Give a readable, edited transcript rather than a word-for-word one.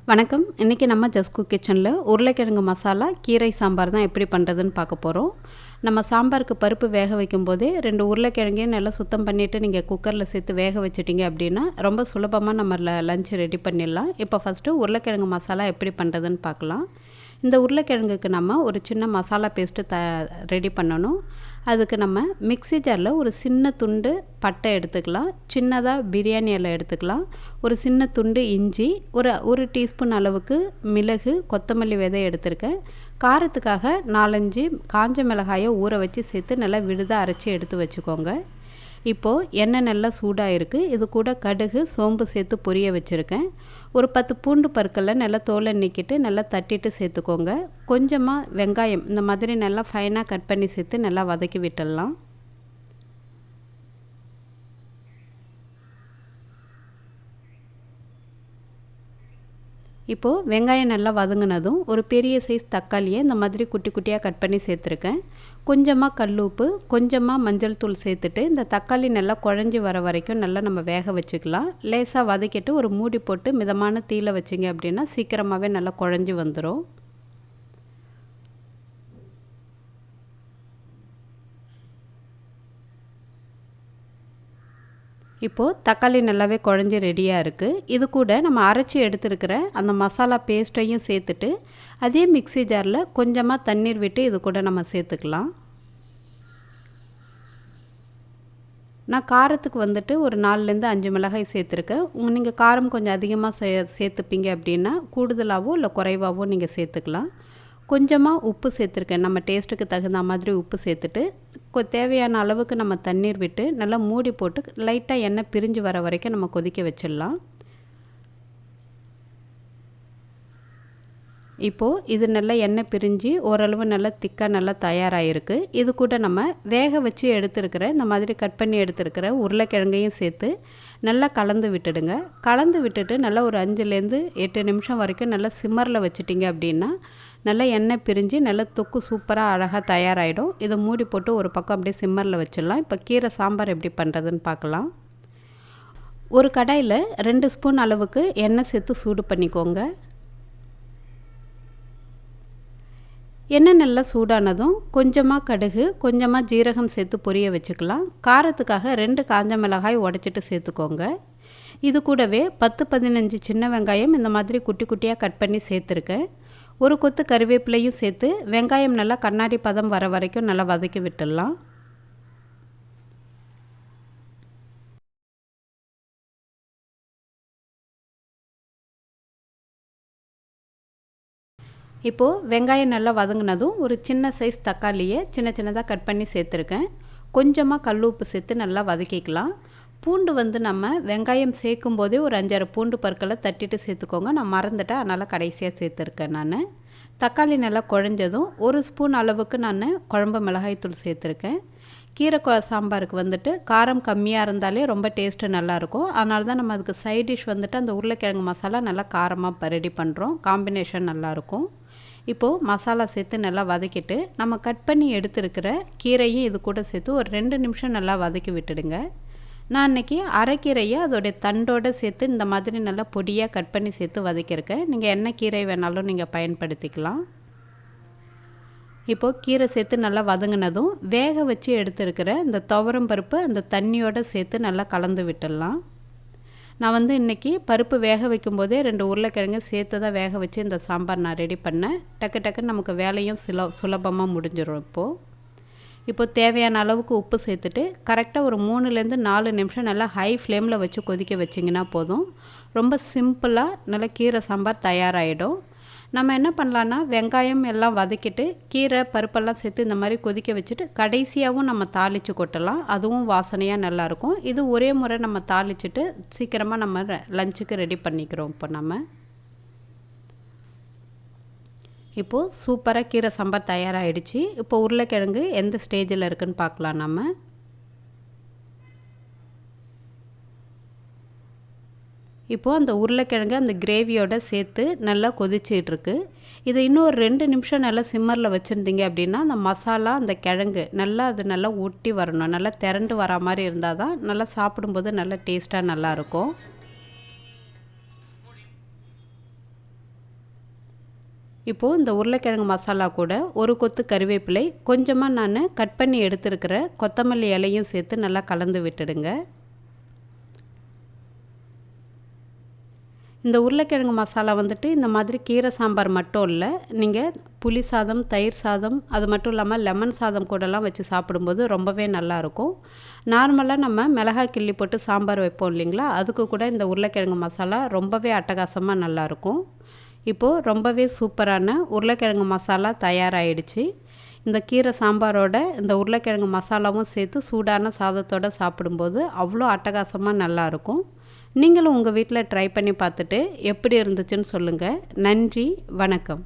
வணக்கம். இன்றைக்கி நம்ம ஜஸ்ட் குக் கிச்சனில் உருளைக்கிழங்கு மசாலா கீரை சாம்பார் தான் எப்படி பண்ணுறதுன்னு பார்க்க போகிறோம். நம்ம சாம்பாருக்கு பருப்பு வேக வைக்கும் போதே 2 உருளைக்கிழங்கையும் நல்லா சுத்தம் பண்ணிவிட்டு நீங்கள் குக்கரில் சேர்த்து வேக வச்சிட்டிங்க அப்படின்னா ரொம்ப சுலபமாக நம்ம லஞ்ச் ரெடி பண்ணிடலாம். இப்போ ஃபஸ்ட்டு உருளைக்கிழங்கு மசாலா எப்படி பண்ணுறதுன்னு பார்க்கலாம். இந்த உருளைக்கிழங்குக்கு நம்ம ஒரு சின்ன மசாலா பேஸ்ட்டு ரெடி பண்ணணும். அதுக்கு நம்ம மிக்ஸி ஜாரில் ஒரு சின்ன துண்டு பட்டை எடுத்துக்கலாம், சின்னதாக பிரியாணி இலை எடுத்துக்கலாம், ஒரு சின்ன துண்டு இஞ்சி, ஒரு டீஸ்பூன் அளவுக்கு மிளகு, கொத்தமல்லி விதை எடுத்திருக்கேன். காரத்துக்காக 4-5 காஞ்ச மிளகாயை ஊற வச்சு சேர்த்து நல்லா விழுதாக அரைச்சி எடுத்து வச்சுக்கோங்க. இப்போது எண்ணெய் நல்லா சூடாக இருக்குது. இது கூட கடுகு, சோம்பு சேர்த்து பொரிய வச்சுருக்கேன். ஒரு 10 பூண்டு பற்களை நல்லா தோலை நீக்கிட்டு நல்லா தட்டிட்டு சேர்த்துக்கோங்க. கொஞ்சமாக வெங்காயம் இந்த மாதிரி நல்லா ஃபைனாக கட் பண்ணி சேர்த்து நல்லா வதக்கி விட்டுடலாம். இப்போது வெங்காயம் நல்லா வதங்கினதும் ஒரு பெரிய சைஸ் தக்காளியை இந்த மாதிரி குட்டி குட்டியாக கட் பண்ணி சேர்த்துருக்கேன். கொஞ்சமாக கல்லுப்பு, கொஞ்சமாக மஞ்சள் தூள் சேர்த்துட்டு இந்த தக்காளி நல்லா குழஞ்சி வர வரைக்கும் நல்லா நம்ம வேக வச்சுக்கலாம். லேசாக வதக்கிட்டு ஒரு மூடி போட்டு மிதமான தீயில வச்சிங்க அப்படின்னா சீக்கிரமாகவே நல்லா குழஞ்சி வந்துடும். இப்போது தக்காளி நல்லாவே குழஞ்சி ரெடியாக இருக்குது. இது கூட நம்ம அரைச்சி எடுத்துருக்கிற அந்த மசாலா பேஸ்ட்டையும் சேர்த்துட்டு அதே மிக்ஸி ஜாரில் கொஞ்சமாக தண்ணீர் விட்டு இது கூட நம்ம சேர்த்துக்கலாம். நான் காரத்துக்கு வந்துட்டு ஒரு 4-5 மிளகாய் சேர்த்துருக்கேன். நீங்கள் காரம் கொஞ்சம் அதிகமாக சேர்த்துப்பீங்க அப்படின்னா கூடுதலாகவோ இல்லை குறைவாகவோ நீங்கள் சேர்த்துக்கலாம். கொஞ்சமாக உப்பு சேர்த்துருக்கேன். நம்ம டேஸ்ட்டுக்கு தகுந்த மாதிரி உப்பு சேர்த்துட்டு தேவையான அளவுக்கு நம்ம தண்ணீர் விட்டு நல்லா மூடி போட்டு லைட்டாக எண்ணெய் பிரிஞ்சு வர வரைக்கும் நம்ம கொதிக்க வச்சிடலாம். இப்போது இது நல்லா எண்ணெய் பிரிஞ்சு ஓரளவு நல்லா திக்காக நல்லா தயாராகிருக்கு. இது கூட நம்ம வேக வச்சு எடுத்துருக்கிற இந்த மாதிரி கட் பண்ணி எடுத்துருக்கிற உருளைக்கிழங்கையும் சேர்த்து நல்லா கலந்து விட்டுடுங்க. கலந்து விட்டுட்டு நல்லா ஒரு 5-8 நிமிஷம் வரைக்கும் நல்லா சிம்மரில் வச்சுட்டிங்க அப்படின்னா நல்லா எண்ணெய் பிரிஞ்சு நல்லா தொக்கு சூப்பராக அழகாக தயாராகிடும். இதை மூடி போட்டு ஒரு பக்கம் அப்படியே சிம்மரில் வச்சிடலாம். இப்போ கீரை சாம்பார் எப்படி பண்ணுறதுன்னு பார்க்கலாம். ஒரு கடாயில் 2 ஸ்பூன் அளவுக்கு எண்ணெய் சேர்த்து சூடு பண்ணிக்கோங்க. எண்ணெய் நல்லா சூடானதும் கொஞ்சமாக கடுகு, கொஞ்சமாக ஜீரகம் சேர்த்து பொரிய வச்சுக்கலாம். காரத்துக்காக 2 காஞ்ச மிளகாய் உடைச்சிட்டு சேர்த்துக்கோங்க. இது கூடவே 10-15 சின்ன வெங்காயம் இந்த மாதிரி குட்டி குட்டியாக கட் பண்ணி சேர்த்துருக்கேன். ஒரு கொத்து கறிவேப்பிலையும் சேர்த்து வெங்காயம் நல்லா கண்ணாடி பதம் வர வரைக்கும் நல்லா வதக்கி விட்டுடலாம். இப்போது வெங்காயம் நல்லா வதங்கினதும் ஒரு சின்ன சைஸ் தக்காளியை சின்னதாக கட் பண்ணி சேர்த்துருக்கேன். கொஞ்சமாக கல் உப்பு சேர்த்து நல்லா வதக்கிக்கலாம். பூண்டு நம்ம வெங்காயம் சேர்க்கும் போதே ஒரு 5-6 பூண்டு பற்களை தட்டிட்டு சேர்த்துக்கோங்க. நான் மறந்துட்டேன், அதனால் கடைசியாக சேர்த்துருக்கேன். நான் தக்காளி நல்லா குழஞ்சதும் 1 ஸ்பூன் அளவுக்கு நான் குழம்பு மிளகாய் தூள் சேர்த்துருக்கேன். கீரை சாம்பாருக்கு காரம் கம்மியாக இருந்தாலே ரொம்ப டேஸ்ட்டு நல்லாயிருக்கும். அதனால தான் நம்ம அதுக்கு சைட் டிஷ் அந்த உருளைக்கிழங்கு மசாலா நல்லா காரமாக ரெடி பண்ணுறோம். காம்பினேஷன் நல்லாயிருக்கும். இப்போது மசாலா சேர்த்து நல்லா வதக்கிட்டு நம்ம கட் பண்ணி எடுத்துருக்கிற கீரையும் இது கூட சேர்த்து ஒரு 2 நிமிஷம் நல்லா வதக்கி விட்டுடுங்க. நான் இன்றைக்கி அரைக்கீரையை அதோடைய தண்டோடு சேர்த்து இந்த மாதிரி நல்லா பொடியாக கட் பண்ணி சேர்த்து வதக்கியிருக்கேன். நீங்கள் என்ன கீரை வேணாலும் நீங்கள் பயன்படுத்திக்கலாம். இப்போது கீரை சேர்த்து நல்லா வதங்கினதும் வேக வச்சு எடுத்துருக்கிற இந்த துவரம் பருப்பு அந்த தண்ணியோடு சேர்த்து நல்லா கலந்து விட்டுடலாம். நான் இன்றைக்கி பருப்பு வேக வைக்கும்போதே 2 உருளைக்கிழங்கு சேர்த்து தான் வேக வச்சு இந்த சாம்பார் நான் ரெடி பண்ணேன். டக்குன்னு நமக்கு வேலையும் சுலபமாக முடிஞ்சிடும். இப்போது தேவையான அளவுக்கு உப்பு சேர்த்துட்டு கரெக்டாக ஒரு 3-4 நிமிஷம் நல்லா ஹை ஃப்ளேமில் வச்சு கொதிக்க வச்சிங்கன்னா போதும். ரொம்ப சிம்பிளாக நல்லா கீரை சாம்பார் தயாராகிடும். நம்ம என்ன பண்ணலான்னா வெங்காயம் எல்லாம் வதக்கிட்டு கீரை பருப்பெல்லாம் சேர்த்து இந்த மாதிரி கொதிக்க வச்சுட்டு கடைசியாகவும் நம்ம தாளித்து கொட்டலாம். அதுவும் வாசனையாக நல்லாயிருக்கும். இது ஒரே முறை நம்ம தாளிச்சிட்டு சீக்கிரமாக நம்ம லஞ்சுக்கு ரெடி பண்ணிக்கிறோம். இப்போது சூப்பராக கீரை சாம்பார் தயாராகிடுச்சு. இப்போ உருளைக்கிழங்கு எந்த ஸ்டேஜில் இருக்குதுன்னு பார்க்கலாம். நம்ம இப்போது அந்த உருளைக்கிழங்கு அந்த கிரேவியோடு சேர்த்து நல்லா கொதிச்சிட்ருக்கு. இதை இன்னும் ஒரு 2 நிமிஷம் நல்லா சிம்மரில் வச்சுருந்தீங்க அப்படின்னா அந்த மசாலா அந்த கிழங்கு நல்லா ஒட்டி வரணும். நல்லா திரண்டு வர மாதிரி இருந்தால் தான் நல்லா சாப்பிடும்போது நல்லா டேஸ்ட்டாக நல்லாயிருக்கும். இப்போது இந்த உருளைக்கிழங்கு மசாலா கூட ஒரு கொத்து கறிவேப்பிலை, கொஞ்சமாக நான் கட் பண்ணி எடுத்துருக்கிற கொத்தமல்லி இலையும் சேர்த்து நல்லா கலந்து விட்டுடுங்க. இந்த உருளைக்கிழங்கு மசாலா வந்துட்டு இந்த மாதிரி கீரை சாம்பார் மட்டும் இல்லை, நீங்கள் புளி சாதம், தயிர் சாதம், அது மட்டும் இல்லாமல் லெமன் சாதம் கூடலாம் வச்சு சாப்பிடும்போது ரொம்பவே நல்லாயிருக்கும். நார்மலாக நம்ம மிளகாய் கிள்ளி போட்டு சாம்பார் வைப்போம் இல்லைங்களா, அதுக்கு கூட இந்த உருளைக்கிழங்கு மசாலா ரொம்பவே அட்டகாசமாக நல்லாயிருக்கும். இப்போது ரொம்பவே சூப்பரான உருளைக்கிழங்கு மசாலா தயாராகிடுச்சு. இந்த கீரை சாம்பாரோட இந்த உருளைக்கிழங்கு மசாலாவும் சேர்த்து சூடான சாதத்தோடு சாப்பிடும்போது அவ்வளோ அட்டகாசமாக நல்லாயிருக்கும். நீங்களும் உங்கள் வீட்டில் ட்ரை பண்ணி பார்த்துட்டு எப்படி இருந்துச்சுன்னு சொல்லுங்கள். நன்றி, வணக்கம்.